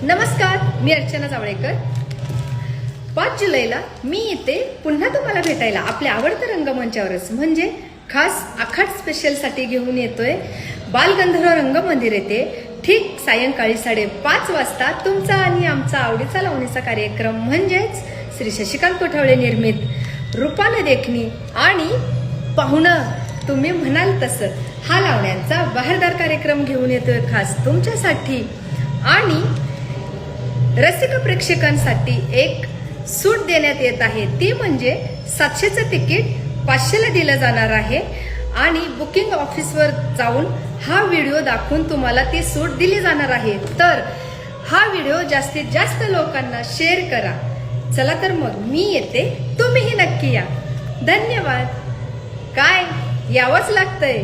नमस्कार, मी अर्चना जावळेकर. 5 जुलैला मी येते पुन्हा तुम्हाला भेटायला आपल्या आवडत्या रंगमंचावरच, म्हणजे खास आखाड स्पेशल साठी घेऊन येतोय. बालगंधर्व रंगमंदिर येते ठीक सायंकाळी 5:30 वाजता तुमचा आणि आमचा आवडीचा लावणीचा कार्यक्रम, म्हणजेच श्री शशिकांत कोठावळे निर्मित रूपानं देखणी आणि पाहुणं तुम्ही म्हणाल तसं हा लावण्यांचा बहारदार कार्यक्रम घेऊन येतोय खास तुमच्यासाठी. आणि रसिक प्रेक्षकांसाठी एक सूट देण्यात येत आहे, ती म्हणजे 700चं तिकीट 500ला दिलं जाणार आहे. आणि बुकिंग ऑफिसवर जाऊन हा व्हिडिओ दाखवून तुम्हाला ती सूट दिली जाणार आहे. तर हा व्हिडिओ जास्तीत जास्त लोकांना शेअर करा. चला तर मग मी येते, तुम्हीही नक्की या. धन्यवाद. काय यावंच लागतंय.